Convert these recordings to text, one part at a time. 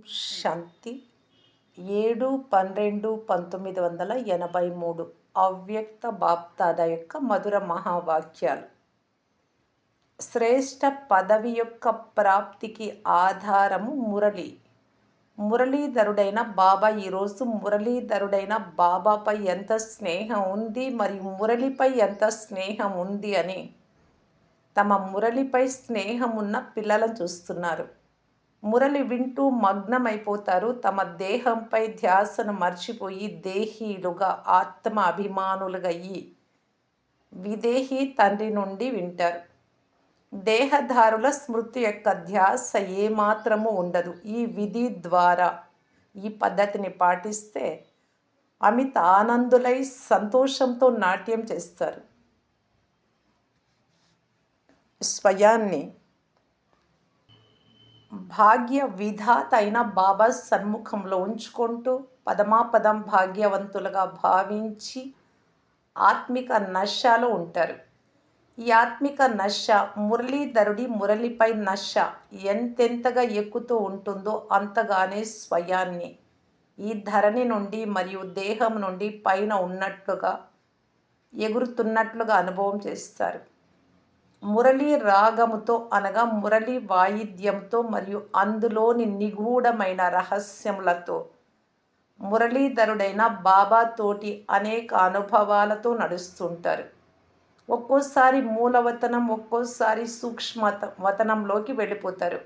శాంతి 7/12/1983 అవ్యక్త బాప్దాదా యొక్క మధుర మహావాక్యాలు. శ్రేష్ఠ పదవి యొక్క ప్రాప్తికి ఆధారము మురళి. మురళీధరుడైన బాబా ఈరోజు మురళీధరుడైన బాబాపై ఎంత స్నేహం ఉంది మరియు మురళిపై ఎంత స్నేహం ఉంది అని తమ మురళిపై స్నేహం ఉన్న పిల్లలను చూస్తున్నారు. మురళి వింటూ మగ్నమైపోతారు. తమ దేహంపై ధ్యాసను మర్చిపోయి దేహీలుగా ఆత్మ అభిమానులుగా అయ్యి విదేహీ తండ్రి నుండి వింటారు. దేహధారుల స్మృతి యొక్క ధ్యాస ఏమాత్రము ఉండదు. ఈ విధి ద్వారా ఈ పద్ధతిని పాటిస్తే అమిత ఆనందులై సంతోషంతో నాట్యం చేస్తారు. స్వయాన్ని భాగ్య విధాత అయిన బాబా సన్ముఖంలో ఉంచుకుంటూ పదమాపదం భాగ్యవంతులుగా భావించి ఆత్మిక నశలో ఉంటారు. ఈ ఆత్మిక నశ మురళీధరుడి మురళిపై నశ ఎంతెంతగా ఎక్కుతూ ఉంటుందో అంతగానే స్వయాన్ని ఈ ధరణి నుండి మరియు దేహం నుండి పైన ఉన్నట్లుగా ఎగురుతున్నట్లుగా అనుభవం చేస్తారు. మురళీ రాగముతో అనగా మురళీ వాయిద్యంతో మరియు అందులోని నిగూఢమైన రహస్యములతో మురళీధరుడైన బాబాతోటి అనేక అనుభవాలతో నడుస్తుంటారు. ఒక్కోసారి మూలవతనం, ఒక్కోసారి వతనంలోకి వెళ్ళిపోతారు.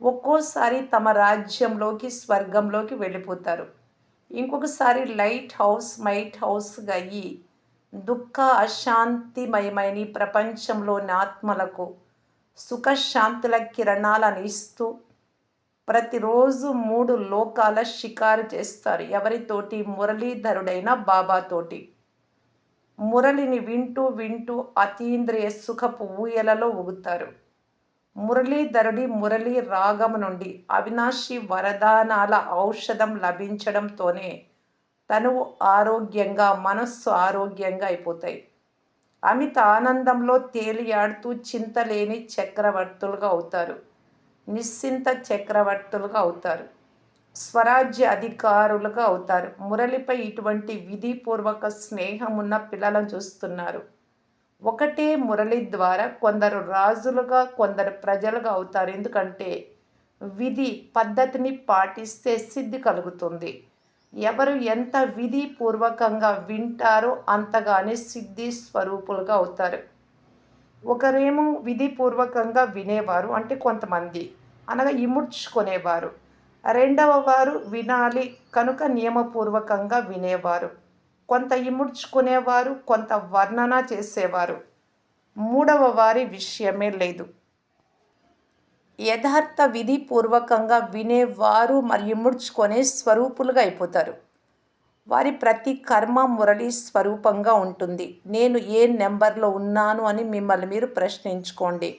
ఒక్కోసారి తమ రాజ్యంలోకి స్వర్గంలోకి వెళ్ళిపోతారు. ఇంకొకసారి లైట్ హౌస్ మైట్ హౌస్గా అయ్యి దుఃఖ అశాంతిమయమైన ఈ ప్రపంచంలోని ఆత్మలకు సుఖశాంతుల కిరణాలను ఇస్తూ ప్రతిరోజు 3 లోకాల షికారు చేస్తారు. ఎవరితోటి? మురళీధరుడైన బాబాతోటి. మురళిని వింటూ వింటూ అతీంద్రియ సుఖపు ఊయలలో ఊగుతారు. మురళీధరుడి మురళీ రాగము నుండి అవినాశి వరదానాల ఔషధం లభించడంతోనే తనువు ఆరోగ్యంగా, మనస్సు ఆరోగ్యంగా అయిపోతాయి. అమిత ఆనందంలో తేలియాడుతూ చింతలేని చక్రవర్తులుగా అవుతారు. నిశ్చింత చక్రవర్తులుగా అవుతారు. స్వరాజ్య అధికారులుగా అవుతారు. మురళిపై ఇటువంటి విధిపూర్వక స్నేహం ఉన్న పిల్లలను చూస్తున్నారు. ఒకటే మురళి ద్వారా కొందరు రాజులుగా, కొందరు ప్రజలుగా అవుతారు. ఎందుకంటే విధి పద్ధతిని పాటిస్తే సిద్ధి కలుగుతుంది. ఎవరు ఎంత విధిపూర్వకంగా వింటారో అంతగానే సిద్ధి స్వరూపులుగా అవుతారు. ఒకరేమో విధిపూర్వకంగా వినేవారు, అంటే కొంతమంది అనగా ఇముడ్చుకునేవారు. రెండవ వారు వినాలి కనుక నియమపూర్వకంగా వినేవారు. కొంత ఇముడ్చుకునేవారు, కొంత వర్ణన చేసేవారు. మూడవ వారి విషయమే లేదు. యథార్థ విధిపూర్వకంగా వినేవారు మరియు ఇముడ్చుకునే స్వరూపులుగా అయిపోతారు. వారి ప్రతి కర్మ మురళి స్వరూపంగా ఉంటుంది. నేను ఏ నెంబర్లో ఉన్నాను అని మిమ్మల్ని మీరు ప్రశ్నించుకోండి.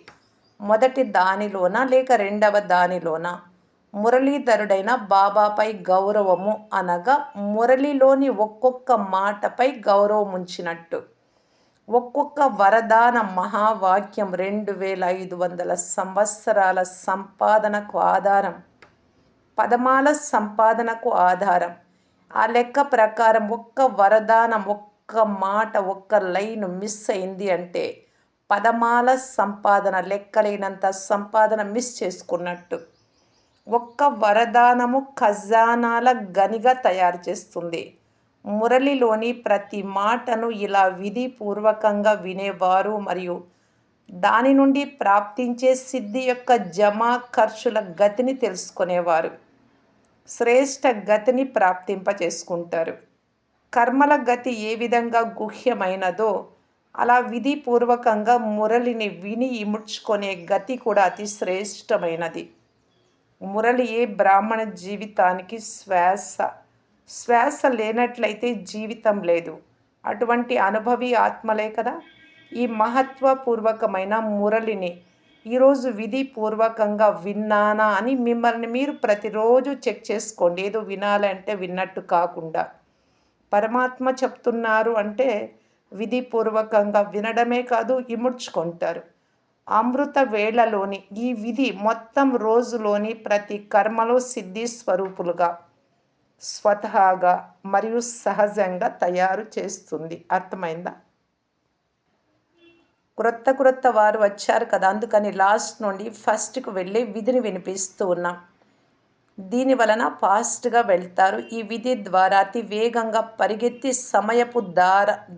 మొదటి దానిలోనా లేక రెండవ దానిలోనా? మురళీధరుడైన బాబాపై గౌరవము అనగా మురళిలోని ఒక్కొక్క మాటపై గౌరవం ఉంచినట్టు. ఒక్కొక్క వరదాన మహావాక్యం 2500 సంవత్సరాల సంపాదనకు ఆధారం, పదమాల సంపాదనకు ఆధారం. ఆ లెక్క ప్రకారం ఒక్క వరదానం, ఒక్క మాట, ఒక్క లైన్ మిస్ అయింది అంటే పదమాల సంపాదన లెక్కలేనంత సంపాదన మిస్ చేసుకున్నట్టు. ఒక్క వరదానము ఖజానాల గనిగా తయారు చేస్తుంది. మురళిలోని ప్రతి మాటను ఇలా విధిపూర్వకంగా వినేవారు మరియు దాని నుండి ప్రాప్తించే సిద్ధి యొక్క జమా ఖర్చుల గతిని తెలుసుకునేవారు శ్రేష్ఠ గతిని ప్రాప్తింపచేసుకుంటారు. కర్మల గతి ఏ విధంగా గుహ్యమైనదో అలా విధిపూర్వకంగా మురళిని విని ఇముడ్చుకునే గతి కూడా అతి శ్రేష్టమైనది. మురళియే బ్రాహ్మణ జీవితానికి శ్వాస. శ్వాస లేనట్లయితే జీవితం లేదు. అటువంటి అనుభవి ఆత్మలే కదా ఈ మహత్వపూర్వకమైన మురళిని ఈరోజు విధిపూర్వకంగా విన్నానా అని మిమ్మల్ని మీరు ప్రతిరోజు చెక్ చేసుకోండి. ఏదో వినాలంటే విన్నట్టు కాకుండా పరమాత్మ చెప్తున్నారు అంటే విధిపూర్వకంగా వినడమే కాదు, ఇముడ్చుకుంటారు. అమృత వేళలోని ఈ విధి మొత్తం రోజులోని ప్రతి కర్మలో సిద్ధి స్వరూపులుగా స్వతహాగా మరియు సహజంగా తయారు చేస్తుంది. అర్థమైందా? క్రొత్త వారు వచ్చారు కదా, అందుకని లాస్ట్ నుండి ఫస్ట్‌కి వెళ్ళి విధిని వినిపిస్తూ ఉన్నాం. దీని వలన ఫాస్ట్‌గా వెళ్తారు. ఈ విధి ద్వారా అతి వేగంగా పరిగెత్తి సమయపు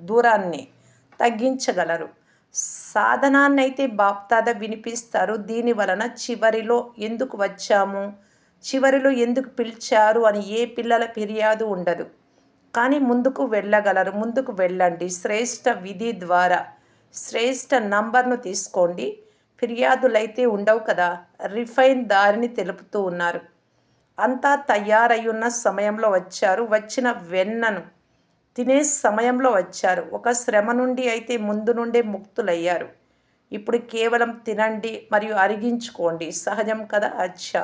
దూరాన్ని తగ్గించగలరు. సాధనాన్నైతే బాప్దాద వినిపిస్తారు. దీని వలన చివరిలో ఎందుకు వచ్చాము, చివరిలో ఎందుకు పిలిచారు అని ఏ పిల్లల ఫిర్యాదు ఉండదు. కానీ ముందుకు వెళ్ళగలరు. ముందుకు వెళ్ళండి. శ్రేష్ఠ విధి ద్వారా శ్రేష్ఠ నంబర్ను తీసుకోండి. ఫిర్యాదులైతే ఉండవు కదా. రిఫైన్ దారిని తెలుపుతూ ఉన్నారు. అంతా తయారయ్యున్న సమయంలో వచ్చారు. వచ్చిన వెన్నను తినే సమయంలో వచ్చారు. ఒక శ్రమ నుండి అయితే ముందు నుండే ముక్తులయ్యారు. ఇప్పుడు కేవలం తినండి మరియు అరిగించుకోండి. సహజం కదా. అచ్చా,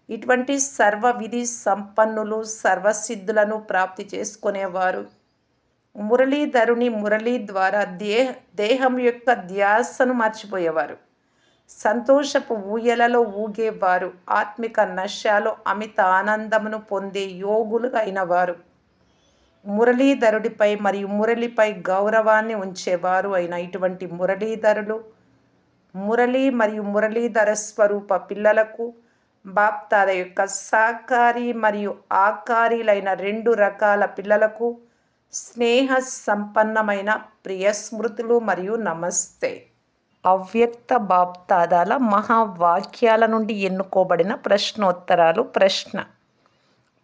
ఇటువంటి సర్వ విధి సంపన్నులు సర్వసిద్ధులను ప్రాప్తి చేసుకునేవారు మురళీధరుని మురళీ ద్వారా దేహం యొక్క ధ్యాసను మర్చిపోయేవారు. సంతోషపు ఊయలలో ఊగేవారు. ఆత్మిక నశాలో అమిత ఆనందమును పొందే యోగులు అయినవారు. మురళీధరుడిపై మరియు మురళిపై గౌరవాన్ని ఉంచేవారు అయిన ఇటువంటి మురళీధరులు, మురళి మరియు మురళీధర స్వరూప పిల్లలకు బాప్దాద యొక్క సాకారి మరియు ఆకారీలైన 2 రకాల పిల్లలకు స్నేహ సంపన్నమైన ప్రియ స్మృతులు మరియు నమస్తే. అవ్యక్త బాప్దాదాల మహావాక్యాల నుండి ఎన్నుకోబడిన ప్రశ్నోత్తరాలు. ప్రశ్న: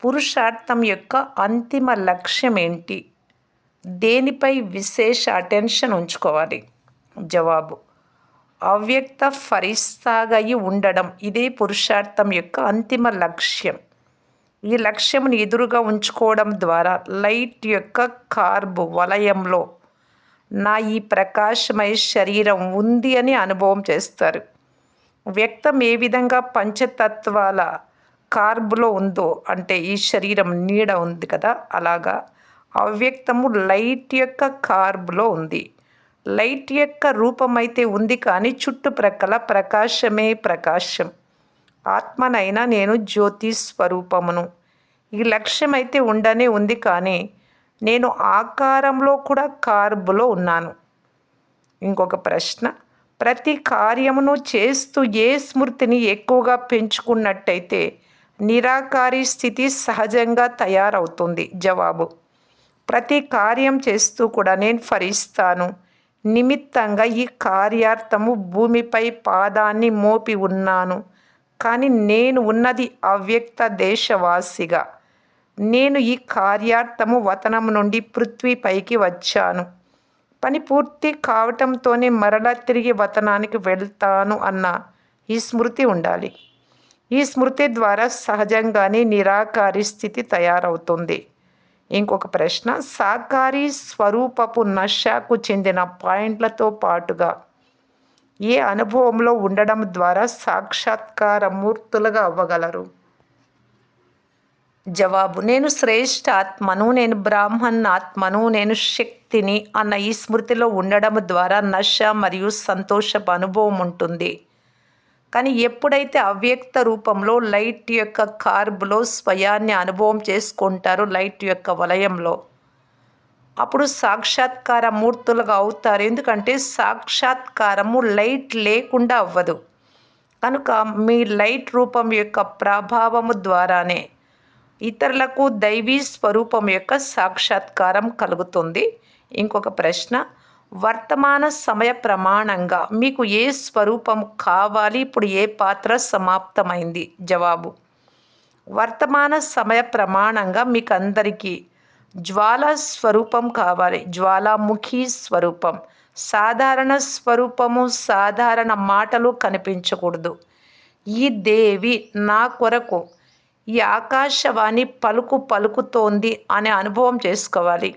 పురుషార్థం యొక్క అంతిమ లక్ష్యం ఏంటి? దేనిపై విశేష అటెన్షన్ ఉంచుకోవాలి? జవాబు: అవ్యక్త ఫరిస్తాగా ఉండడం. ఇదే పురుషార్థం యొక్క అంతిమ లక్ష్యం. ఈ లక్ష్యమును ఎదురుగా ఉంచుకోవడం ద్వారా లైట్ యొక్క కార్బ్ వలయంలో నా ఈ ప్రకాశమయ శరీరం ఉంది అని అనుభవం చేస్తారు. వ్యక్తం ఏ విధంగా పంచతత్వాల కార్బ్లో ఉందో, అంటే ఈ శరీరం నీడ ఉంది కదా, అలాగా అవ్యక్తము లైట్ యొక్క కార్బ్లో ఉంది. లైట్ యొక్క రూపమైతే ఉంది, కానీ చుట్టుప్రక్కల ప్రకాశమే ప్రకాశం. ఆత్మనైనా నేను జ్యోతి స్వరూపమును. ఈ లక్ష్యం అయితే ఉండనే ఉంది, కానీ నేను ఆకారంలో కూడా కార్బులో ఉన్నాను. ఇంకొక ప్రశ్న: ప్రతి కార్యమును చేస్తూ ఏ స్మృతిని ఎక్కువగా పెంచుకున్నట్టయితే నిరాకారి స్థితి సహజంగా తయారవుతుంది? జవాబు: ప్రతి కార్యం చేస్తూ కూడా నేను ఫరిస్తాను నిమిత్తంగా ఈ కార్యార్థము భూమిపై పాదాన్ని మోపి ఉన్నాను, కానీ నేను ఉన్నది అవ్యక్త దేశవాసిగా. నేను ఈ కార్యార్థము వతనం నుండి పృథ్వీపైకి వచ్చాను. పని పూర్తి కావటంతోనే మరలా తిరిగి వతనానికి వెళ్తాను అన్న ఈ స్మృతి ఉండాలి. ఈ స్మృతి ద్వారా సహజంగానే నిరాకారి స్థితి తయారవుతుంది. ఇంకొక ప్రశ్న: సాకారి స్వరూపపు నశాకు చెందిన పాయింట్లతో పాటుగా ఏ అనుభవంలో ఉండడం ద్వారా సాక్షాత్కార మూర్తులుగా అవ్వగలరు? జవాబు: నేను శ్రేష్ఠ ఆత్మను, నేను బ్రాహ్మణ్ ఆత్మను, నేను శక్తిని అన్న ఈ స్మృతిలో ఉండడం ద్వారా నశ మరియు సంతోషపు అనుభవం ఉంటుంది. కానీ ఎప్పుడైతే అవ్యక్త రూపంలో లైట్ యొక్క కార్బ్లో స్వయాన్ని అనుభవం చేసుకుంటారో, లైట్ యొక్క వలయంలో, అప్పుడు సాక్షాత్కార మూర్తులుగా అవుతారు. ఎందుకంటే సాక్షాత్కారము లైట్ లేకుండా అవ్వదు. కనుక మీ లైట్ రూపం యొక్క ప్రభావము ద్వారానే ఇతరులకు దైవీ స్వరూపం యొక్క సాక్షాత్కారం కలుగుతుంది. ఇంకొక ప్రశ్న: వర్తమాన సమయ ప్రమాణంగా మీకు ఏ స్వరూపం కావాలి? ఇప్పుడు ఏ పాత్ర సమాప్తమైంది? జవాబు: వర్తమాన సమయ ప్రమాణంగా మీకు అందరికీ జ్వాలా స్వరూపం కావాలి. జ్వాలాముఖి స్వరూపం. సాధారణ స్వరూపము, సాధారణ మాటలు కనిపించకూడదు. ఈ దేవి నా కొరకు ఈ ఆకాశవాణి పలుకుతోంది అనే అనుభవం చేసుకోవాలి.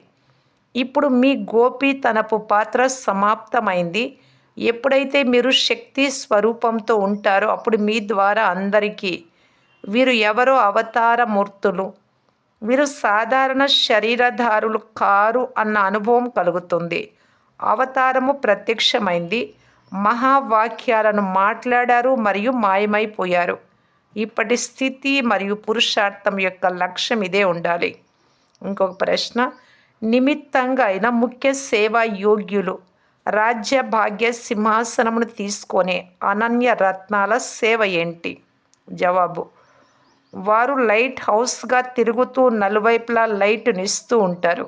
ఇప్పుడు మీ గోపీతనపు పాత్ర సమాప్తమైంది. ఎప్పుడైతే మీరు శక్తి స్వరూపంతో ఉంటారో అప్పుడు మీ ద్వారా అందరికీ వీరు ఎవరో అవతార మూర్తులు, వీరు సాధారణ శరీరధారులు కారు అన్న అనుభవం కలుగుతుంది. అవతారము ప్రత్యక్షమైంది. మహావాక్యాలను మాట్లాడారు మరియు మాయమైపోయారు. ఇప్పటి స్థితి మరియు పురుషార్థం యొక్క లక్ష్యం ఇదే ఉండాలి. ఇంకొక ప్రశ్న, నిమిత్తంగా అయిన ముఖ్య సేవా యోగ్యులు రాజ్య భాగ్య సింహాసనమును తీసుకునే అనన్య రత్నాల సేవ ఏంటి? జవాబు, వారు లైట్ హౌస్గా తిరుగుతూ నలువైపులా లైటునిస్తూ ఉంటారు.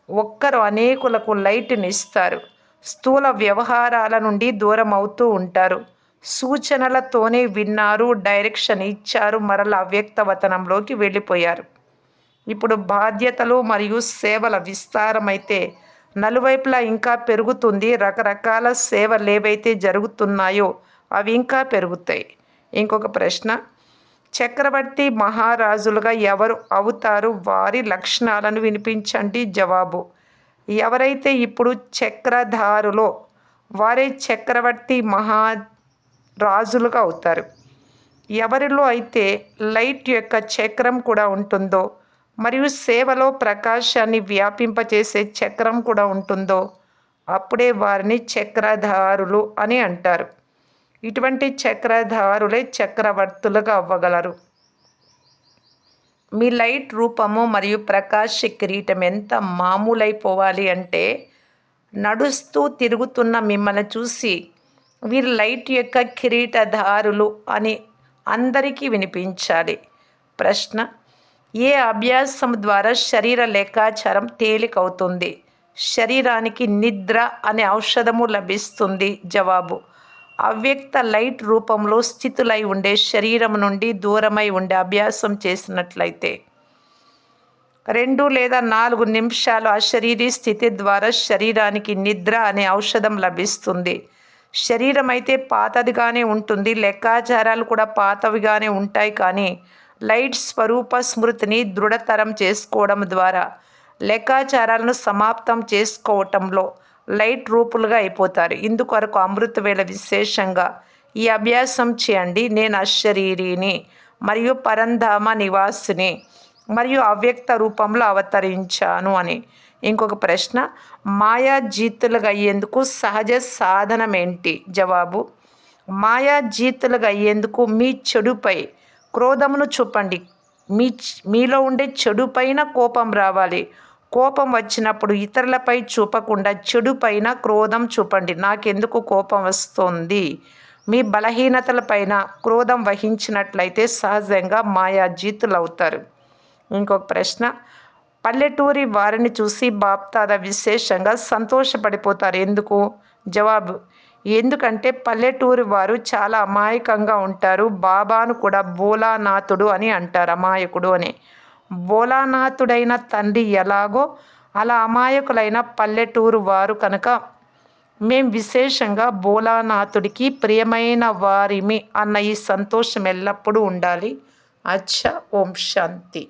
ఒక్కరు అనేకులకు లైటునిస్తారు. స్థూల వ్యవహారాల నుండి దూరం అవుతూ ఉంటారు. సూచనలతోనే విన్నారు, డైరెక్షన్ ఇచ్చారు, మరలా అవ్యక్తవతనంలోకి వెళ్ళిపోయారు. ఇప్పుడు బాధ్యతలు మరియు సేవల విస్తారమైతే నలువైపులా ఇంకా పెరుగుతుంది. రకరకాల సేవలు ఏవైతే జరుగుతున్నాయో అవి ఇంకా పెరుగుతాయి. ఇంకొక ప్రశ్న, చక్రవర్తి మహారాజులుగా ఎవరు అవుతారు? వారి లక్షణాలను వినిపించండి. జవాబు, ఎవరైతే ఇప్పుడు చక్రధారులో వారే చక్రవర్తి మహారాజులుగా అవుతారు. ఎవరిలో అయితే లైట్ యొక్క చక్రం కూడా ఉంటుందో మరియు సేవలో ప్రకాశాన్ని వ్యాపింపచేసే చక్రం కూడా ఉంటుందో అప్పుడే వారిని చక్రధారులు అని అంటారు. ఇటువంటి చక్రధారులే చక్రవర్తులుగా అవ్వగలరు. మీ లైట్ రూపము మరియు ప్రకాశ కిరీటం ఎంత మామూలైపోవాలి అంటే నడుస్తూ తిరుగుతున్న మిమ్మల్ని చూసి వీరు లైట్ యొక్క కిరీటధారులు అని అందరికీ వినిపించాలి. ప్రశ్న, ఏ అభ్యాసం ద్వారా శరీర లెక్కాచారం తేలికవుతుంది? శరీరానికి నిద్ర అనే ఔషధము లభిస్తుంది. జవాబు, అవ్యక్త లైట్ రూపంలో స్థితులై ఉండే శరీరం నుండి దూరమై ఉండే అభ్యాసం చేసినట్లయితే 2 లేదా 4 నిమిషాలు అశరీరీ స్థితి ద్వారా శరీరానికి నిద్ర అనే ఔషధం లభిస్తుంది. శరీరం అయితే పాతదిగానే ఉంటుంది, లెక్కాచారాలు కూడా పాతవిగానే ఉంటాయి. కానీ లైట్ స్వరూప స్మృతిని దృఢతరం చేసుకోవడం ద్వారా లెక్కాచారాలను సమాప్తం చేసుకోవటంలో లైట్ రూపులుగా అయిపోతారు. ఇందుకొరకు అమృతవేళ విశేషంగా ఈ అభ్యాసం చేయండి. నేను అశరీరిని మరియు పరంధామ నివాసిని మరియు అవ్యక్త రూపంలో అవతరించాను అని. ఇంకొక ప్రశ్న, మాయాజీతులుగా అయ్యేందుకు సహజ సాధనం ఏంటి? జవాబు, మాయాజీతులుగా అయ్యేందుకు మీ చెడుపై క్రోధమును చూపండి. మీలో ఉండే చెడుపైన కోపం రావాలి. కోపం వచ్చినప్పుడు ఇతరులపై చూపకుండా చెడుపైన క్రోధం చూపండి. నాకెందుకు కోపం వస్తుంది? మీ బలహీనతలపైన క్రోధం వహించినట్లయితే సహజంగా మాయాజీతులు అవుతారు. ఇంకొక ప్రశ్న, పల్లెటూరి వారిని చూసి బాప్దాదా విశేషంగా సంతోషపడిపోతారు. ఎందుకు? జవాబు, ఎందుకంటే పల్లెటూరి వారు చాలా అమాయకంగా ఉంటారు. బాబాను కూడా భోలానాథుడు అని అంటారు, అమాయకుడు అని. భోలానాథుడైన తండ్రి ఎలాగో అలా అమాయకులైన పల్లెటూరు వారు కనుక మేం విశేషంగా భోలానాథుడికి ప్రియమైన వారిమి అన్న ఈ సంతోషం ఎల్లప్పుడూ ఉండాలి. అచ్చా, ఓం శాంతి.